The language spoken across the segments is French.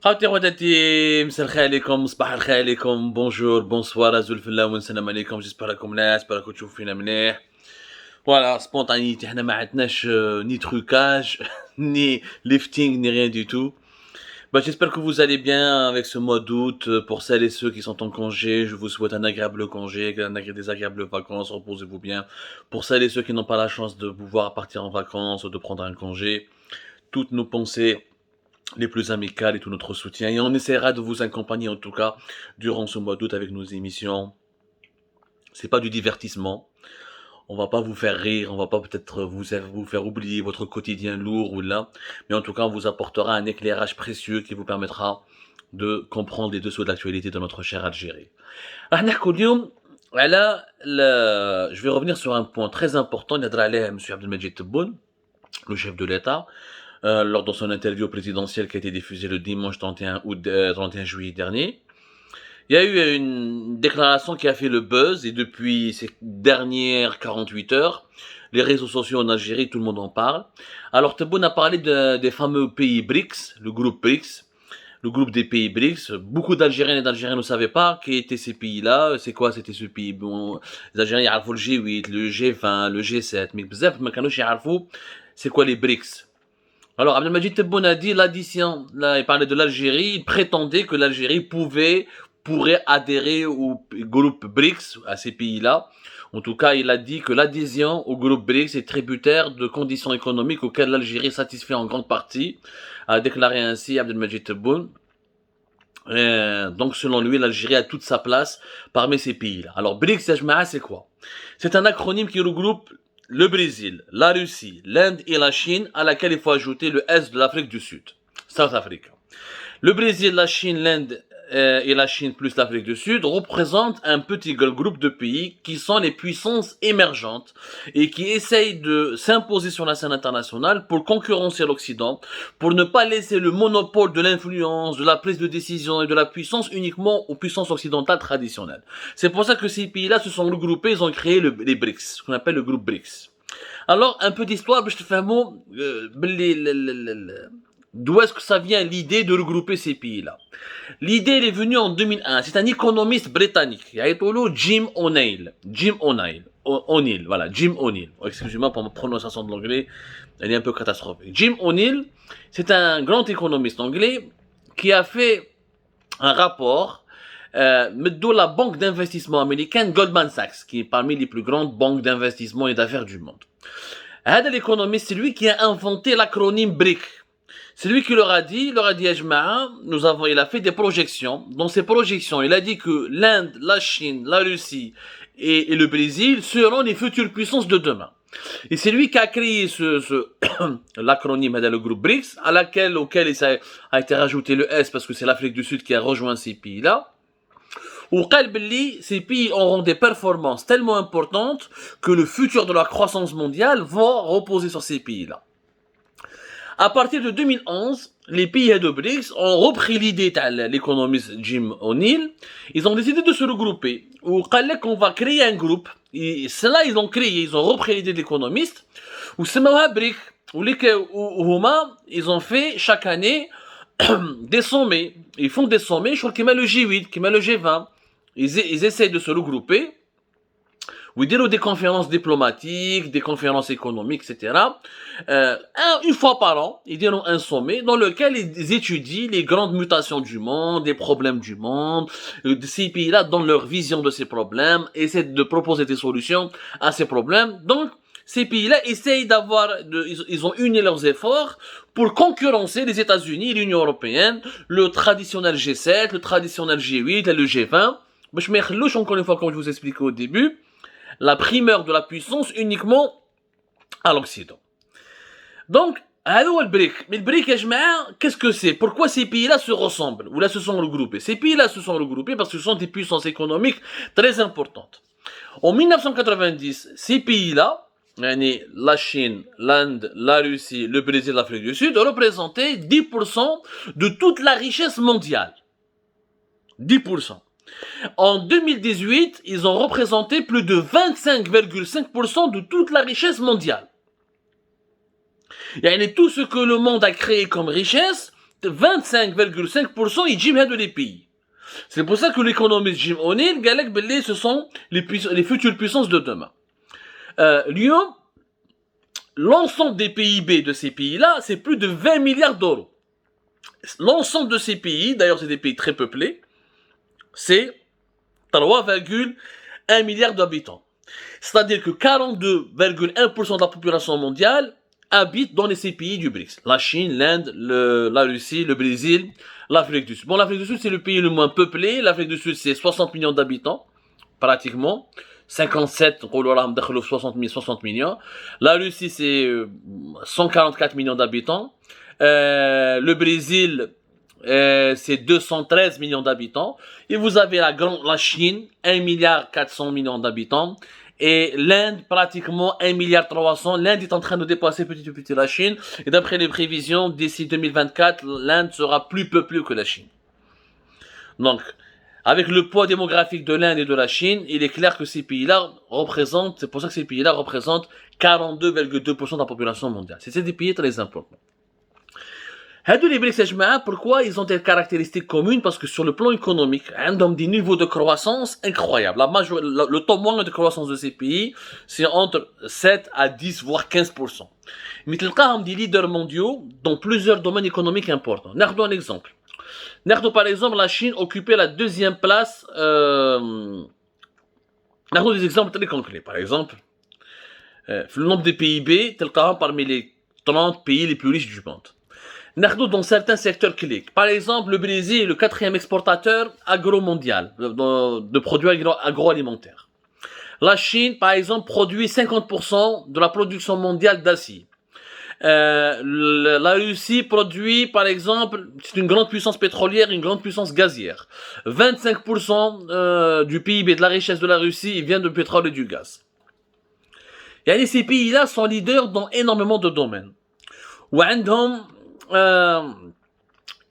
خواتي خواتاتي مساء الخير عليكم صباح الخير عليكم بونجور بونسوار ازول فلا ونسلام عليكم جيسبر راكم ملاح جيسبر راكم تشوفوا فينا مليح فوالا سبونتانيتي حنا ما عندناش ni trucage ni lifting ni rien du tout. Bah, j'espère que vous allez bien avec ce mois d'août. Pour celles et ceux qui sont en congé, je vous souhaite un agréable congé, des agréables vacances, reposez-vous bien. Pour celles et ceux qui n'ont pas la chance de pouvoir partir en vacances ou de prendre un congé, toutes nos pensées les plus amicales et tout notre soutien. Et on essaiera de vous accompagner en tout cas durant ce mois d'août avec nos émissions. C'est pas du divertissement. On va pas vous faire rire, on va pas peut-être vous faire oublier votre quotidien lourd ou là, mais en tout cas on vous apportera un éclairage précieux qui vous permettra de comprendre les dessous de l'actualité de notre chère Algérie. Je vais revenir sur un point très important. Il y a M. Abdelmajid Tebboune, le chef de l'État, lors de son interview présidentielle qui a été diffusée le dimanche 31 juillet dernier. Il y a eu une déclaration qui a fait le buzz et depuis ces dernières 48 heures, les réseaux sociaux en Algérie, tout le monde en parle. Alors Tebboune a parlé des fameux pays BRICS, le groupe BRICS, le groupe des pays BRICS. Beaucoup d'Algériens et d'Algériens ne savaient pas qui étaient ces pays-là, c'est quoi c'était ce pays. Bon, les Algériens ils savent le G8, le G20, le G7, mais bzaf ma kanouch يعرفوا c'est quoi les BRICS. Alors Abdelmajid Tebboune a dit l'addition, là il parlait de l'Algérie, il prétendait que l'Algérie pourrait adhérer au groupe BRICS, à ces pays-là. En tout cas, il a dit que l'adhésion au groupe BRICS est tributaire de conditions économiques auxquelles l'Algérie satisfait en grande partie, a déclaré ainsi Abdelmajid Tebboune. Donc, selon lui, l'Algérie a toute sa place parmi ces pays-là. Alors, BRICS, c'est quoi? C'est un acronyme qui regroupe le Brésil, la Russie, l'Inde et la Chine, à laquelle il faut ajouter le S de l'Afrique du Sud, South Africa. Le Brésil, la Chine, l'Inde et la Chine plus l'Afrique du Sud représentent un petit groupe de pays qui sont les puissances émergentes et qui essayent de s'imposer sur la scène internationale pour concurrencer l'Occident, pour ne pas laisser le monopole de l'influence, de la prise de décision et de la puissance uniquement aux puissances occidentales traditionnelles. C'est pour ça que ces pays-là se sont regroupés, ils ont créé les BRICS, ce qu'on appelle le groupe BRICS. Alors, un peu d'histoire, je te fais un mot, d'où est-ce que ça vient l'idée de regrouper ces pays-là? L'idée, elle est venue en 2001. C'est un économiste britannique. Il y a Jim O'Neill. Jim O'Neill. O'Neill, voilà, Jim O'Neill. Oh, excusez-moi pour ma prononciation de l'anglais. Elle est un peu catastrophique. Jim O'Neill, c'est un grand économiste anglais qui a fait un rapport de la banque d'investissement américaine Goldman Sachs, qui est parmi les plus grandes banques d'investissement et d'affaires du monde. L'économiste, c'est lui qui a inventé l'acronyme BRIC. C'est lui qui leur a dit, il a fait des projections. Dans ces projections, il a dit que l'Inde, la Chine, la Russie et le Brésil seront les futures puissances de demain. Et c'est lui qui a créé l'acronyme le groupe BRICS, auquel il a été rajouté le S parce que c'est l'Afrique du Sud qui a rejoint ces pays-là. Ces pays auront des performances tellement importantes que le futur de la croissance mondiale va reposer sur ces pays-là. À partir de 2011, les pays de BRICS ont repris l'idée de l'économiste Jim O'Neill. Ils ont décidé de se regrouper. On va créer un groupe. Et cela, ils ont repris l'idée de l'économiste. Ou c'est BRICS. Ils ont fait chaque année des sommets. Ils font des sommets, je crois qu'ils mettent le G8, qu'ils mettent le G20. Ils essayent de se regrouper. Ou des conférences diplomatiques, des conférences économiques, etc. Une fois par an, ils diront un sommet dans lequel ils étudient les grandes mutations du monde, les problèmes du monde. Ces pays-là donnent leur vision de ces problèmes, essaient de proposer des solutions à ces problèmes. Donc, ces pays-là essayent ils ont uni leurs efforts pour concurrencer les États-Unis, l'Union européenne, le traditionnel G7, le traditionnel G8 et le G20. Mais je m'éclouche encore une fois, comme je vous expliquais au début, la primeur de la puissance uniquement à l'Occident. Donc, le BRIC. Mais le BRIC, qu'est-ce que c'est? Pourquoi ces pays-là se ressemblent? Ou là se sont regroupés? Ces pays-là se sont regroupés parce que ce sont des puissances économiques très importantes. En 1990, ces pays-là, la Chine, l'Inde, la Russie, le Brésil, l'Afrique du Sud, représentaient 10% de toute la richesse mondiale. 10%. En 2018, ils ont représenté plus de 25,5% de toute la richesse mondiale. Tout ce que le monde a créé comme richesse, 25,5% ils jiment de les pays. C'est pour ça que l'économiste Jim O'Neill, Galek Belé, ce sont les futures puissances de demain. Lyon, l'ensemble des PIB de ces pays-là, c'est plus de 20 milliards d'euros. L'ensemble de ces pays, d'ailleurs c'est des pays très peuplés, c'est 3,1 milliards d'habitants. C'est-à-dire que 42,1% de la population mondiale habite dans ces pays du BRICS. La Chine, l'Inde, la Russie, le Brésil, l'Afrique du Sud. Bon, l'Afrique du Sud, c'est le pays le moins peuplé. L'Afrique du Sud, c'est 60 millions d'habitants, pratiquement. 57, 60 millions. La Russie, c'est 144 millions d'habitants. Le Brésil, c'est 213 millions d'habitants. Et vous avez la Chine, 1 milliard 400 millions d'habitants. Et l'Inde, pratiquement 1 milliard 300. L'Inde est en train de dépasser petit à petit la Chine. Et d'après les prévisions, d'ici 2024, l'Inde sera plus peuplée que la Chine. Donc, avec le poids démographique de l'Inde et de la Chine, il est clair que ces pays-là représentent, c'est pour ça que ces pays-là représentent 42,2% de la population mondiale. C'est des pays très importants. Les BRICS, pourquoi ils ont des caractéristiques communes? Parce que sur le plan économique, ils ont des niveaux de croissance incroyables. Le taux moyen de croissance de ces pays, c'est entre 7 à 10, voire 15%. Mais ils ont des leaders mondiaux dans plusieurs domaines économiques importants. Regardons un exemple. Par exemple, la Chine occupait la deuxième place. Regardons des exemples très concrets. Par exemple, le nombre de PIB, tel parmi les 30 pays les plus riches du monde. Dans certains secteurs clés. Par exemple, le Brésil est le 4e exportateur agro-mondial de produits agroalimentaires. La Chine, par exemple, produit 50% de la production mondiale d'acier. La Russie produit, par exemple, c'est une grande puissance pétrolière, une grande puissance gazière. 25% du PIB de la richesse de la Russie vient du pétrole et du gaz. Et ces pays-là sont leaders dans énormément de domaines.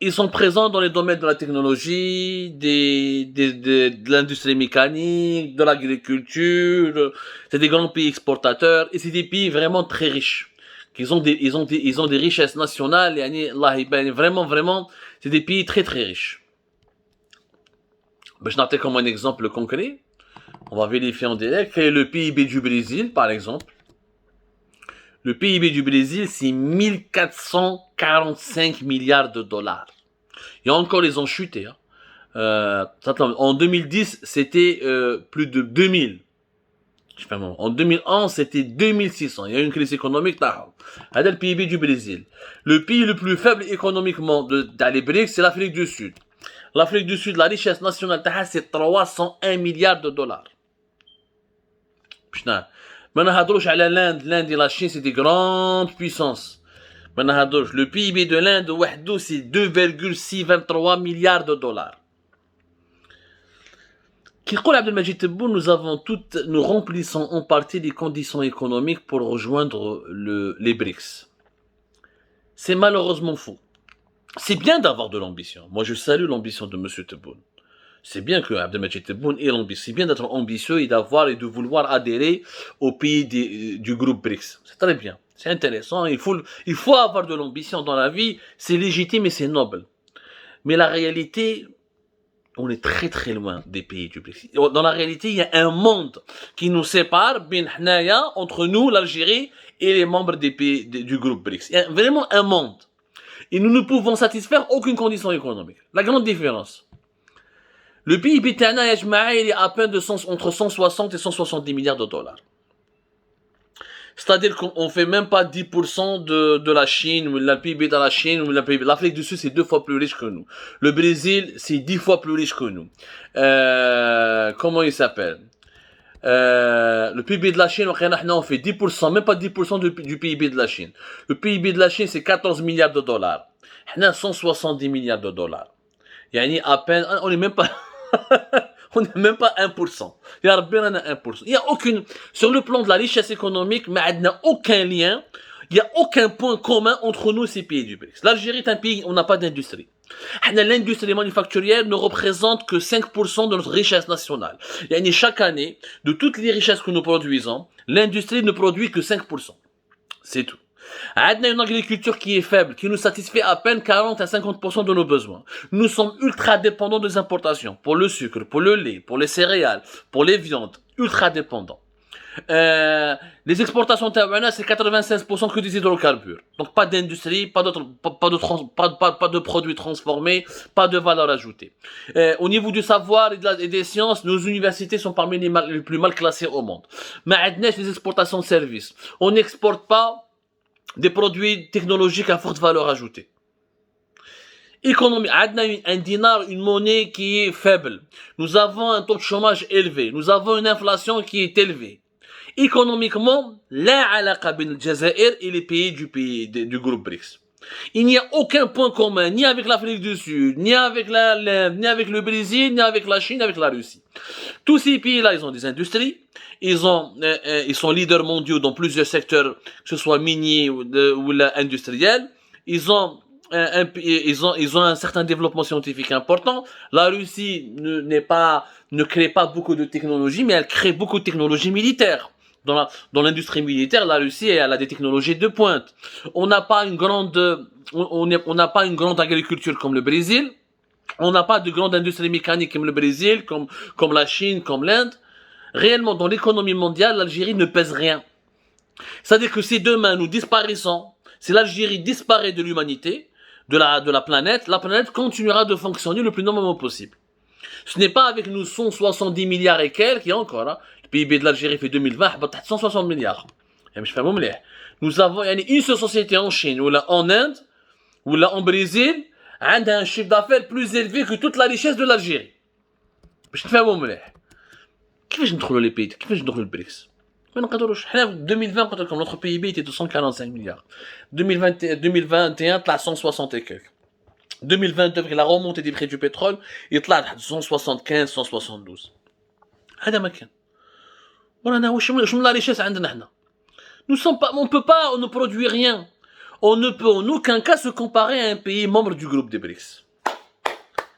Ils sont présents dans les domaines de la technologie, de l'industrie mécanique, de l'agriculture. C'est des grands pays exportateurs et c'est des pays vraiment très riches. Ils ont des richesses nationales et vraiment, c'est des pays très très riches. Je note comme un exemple concret. On va vérifier en direct. Quel est le PIB du Brésil, par exemple? Le PIB du Brésil, c'est 1445 milliards de dollars. Et encore, ils ont chuté. En 2010, c'était plus de 2000. En 2011, c'était 2600. Il y a eu une crise économique. C'est le PIB du Brésil. Le pays le plus faible économiquement dans les BRICS, c'est l'Afrique du Sud. L'Afrique du Sud, la richesse nationale, c'est 301 milliards de dollars. Putain. L'Inde et la Chine, c'est des grandes puissances. Le PIB de l'Inde, c'est 2,623 milliards de dollars. Nous remplissons en partie les conditions économiques pour rejoindre les BRICS. C'est malheureusement faux. C'est bien d'avoir de l'ambition. Moi, je salue l'ambition de M. Tebboune. C'est bien que Abdelmajid Tebboune ait l'ambition. C'est bien d'être ambitieux et de vouloir adhérer au pays du groupe BRICS. C'est très bien. C'est intéressant. Il faut avoir de l'ambition dans la vie. C'est légitime et c'est noble. Mais la réalité, on est très très loin des pays du BRICS. Dans la réalité, il y a un monde qui nous sépare, entre nous, l'Algérie, et les membres des pays du groupe BRICS. Il y a vraiment un monde. Et nous ne pouvons satisfaire aucune condition économique. La grande différence. Le PIB Tana, il est à peine entre 160 et 170 milliards de dollars. C'est-à-dire qu'on fait même pas 10% de la Chine, ou le PIB de la Chine, ou l'Afrique du Sud, c'est 2 fois plus riche que nous. Le Brésil, c'est 10 fois plus riche que nous. Comment il s'appelle? Le PIB de la Chine, on fait 10%, même pas 10% du PIB de la Chine. Le PIB de la Chine, c'est 14 milliards de dollars. On a 170 milliards de dollars. Yani à peine, on n'est même pas, on n'est même pas 1%. Il y a 1%. Il y a sur le plan de la richesse économique, mais il n'y a aucun lien, il n'y a aucun point commun entre nous et ces pays du BRICS. L'Algérie est un pays où on n'a pas d'industrie. L'industrie manufacturière ne représente que 5% de notre richesse nationale. Yani chaque année, de toutes les richesses que nous produisons, l'industrie ne produit que 5%. C'est tout. On a une agriculture qui est faible, qui nous satisfait à peine 40 à 50% de nos besoins. Nous sommes ultra dépendants des importations, pour le sucre, pour le lait, pour les céréales, pour les viandes, ultra dépendants. Les exportations c'est 96% que des hydrocarbures. Donc pas d'industrie, pas de produits transformés, pas de valeur ajoutée. Au niveau du savoir et des sciences, nos universités sont parmi les plus mal classées au monde. Mais les exportations de services. On n'exporte pas des produits technologiques à forte valeur ajoutée. Économie, un dinar, une monnaie qui est faible. Nous avons un taux de chômage élevé. Nous avons une inflation qui est élevée. Économiquement, la alaqa bin Jazair et les pays du groupe BRICS. Il n'y a aucun point commun, ni avec l'Afrique du Sud, ni avec l'Inde, ni avec le Brésil, ni avec la Chine, ni avec la Russie. Tous ces pays-là, ils ont des industries, ils sont leaders mondiaux dans plusieurs secteurs, que ce soit minier ou industriel. Ils ont un certain développement scientifique important. La Russie ne crée pas beaucoup de technologies, mais elle crée beaucoup de technologies militaires. Dans l'industrie militaire, la Russie, elle a des technologies de pointe. On n'a pas une grande agriculture comme le Brésil. On n'a pas de grande industrie mécanique comme le Brésil, comme la Chine, comme l'Inde. Réellement, dans l'économie mondiale, l'Algérie ne pèse rien. C'est-à-dire que si demain nous disparaissons, si l'Algérie disparaît de l'humanité, de la planète continuera de fonctionner le plus normalement possible. Ce n'est pas avec nous 170 milliards et quelques, il y a encore, hein. Le PIB de l'Algérie fait 2020, 160 milliards. Nous avons une seule société en Chine, ou là en Inde, ou là en Brésil, a un chiffre d'affaires plus élevé que toute la richesse de l'Algérie. Je نفهموا مليح. كيفاش ندخلوا les pays, كيفاش ندخلوا البريكس؟ ما نقدروش. حنا في 2020 قلت لكم notre PIB était de 145 milliards. 2021 طلع 160 et quelques. 2022 avec la remontée des prix du pétrole يطلع لحد 175 172. هذا ما كان. ورانا شنو لا ريشيس عندنا حنا. On ne produit rien. On ne peut en aucun cas se comparer à un pays membre du groupe des BRICS.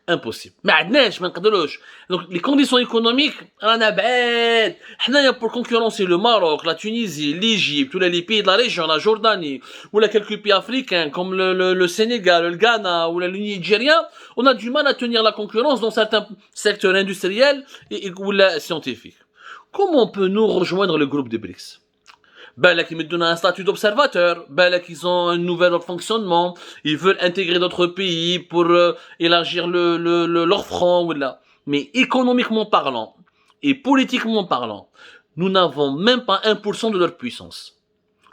Impossible. ما عندناش ما نقدروش. Donc les conditions économiques رانا بعاد. حنايا pour concurrencer le Maroc, la Tunisie, l'Égypte, ou les pays de la région, la Jordanie, ou là quelques pays africains comme le Sénégal, le Ghana ou le Nigeria, on a du mal à tenir la concurrence dans certains secteurs industriels ou scientifiques. Comment on peut nous rejoindre le groupe des BRICS? Ben, ils me donnent un statut d'observateur, ben, ils ont un nouvel fonctionnement, ils veulent intégrer d'autres pays pour élargir leur front, voilà. Mais économiquement parlant, et politiquement parlant, nous n'avons même pas 1% de leur puissance.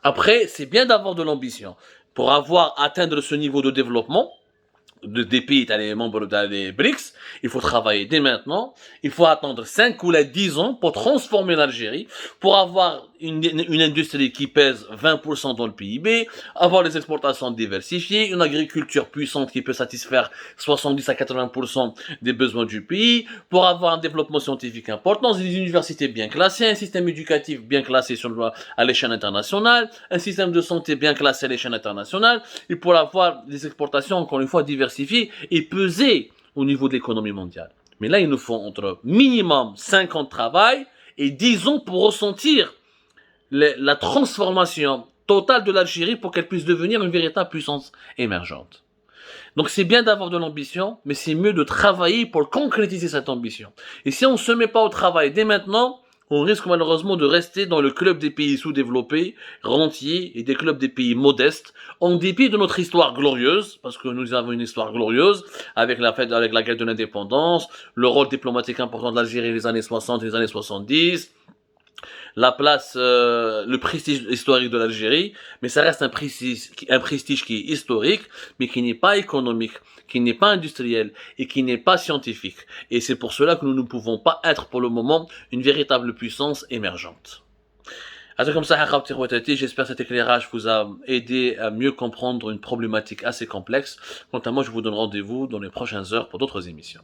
Après, c'est bien d'avoir de l'ambition. Pour atteindre ce niveau de développement, des pays, les membres des BRICS, il faut travailler dès maintenant, il faut attendre 5 ou 10 ans pour transformer l'Algérie, pour avoir une industrie qui pèse 20% dans le PIB, avoir des exportations diversifiées, une agriculture puissante qui peut satisfaire 70 à 80% des besoins du pays, pour avoir un développement scientifique important, des universités bien classées, un système éducatif bien classé à l'échelle internationale, un système de santé bien classé à l'échelle internationale, et pour avoir des exportations, encore une fois, diversifiées et pesées au niveau de l'économie mondiale. Mais là, il nous faut entre minimum 5 ans de travail et 10 ans pour ressentir la transformation totale de l'Algérie pour qu'elle puisse devenir une véritable puissance émergente. Donc c'est bien d'avoir de l'ambition, mais c'est mieux de travailler pour concrétiser cette ambition. Et si on ne se met pas au travail dès maintenant, on risque malheureusement de rester dans le club des pays sous-développés, rentiers, et des clubs des pays modestes, en dépit de notre histoire glorieuse, parce que nous avons une histoire glorieuse, avec la guerre de l'indépendance, le rôle diplomatique important de l'Algérie les années 60 et les années 70, la place, le prestige historique de l'Algérie, mais ça reste un prestige qui est historique, mais qui n'est pas économique, qui n'est pas industriel et qui n'est pas scientifique. Et c'est pour cela que nous ne pouvons pas être pour le moment une véritable puissance émergente. Comme ça, j'espère que cet éclairage vous a aidé à mieux comprendre une problématique assez complexe. Quant à moi, je vous donne rendez-vous dans les prochaines heures pour d'autres émissions.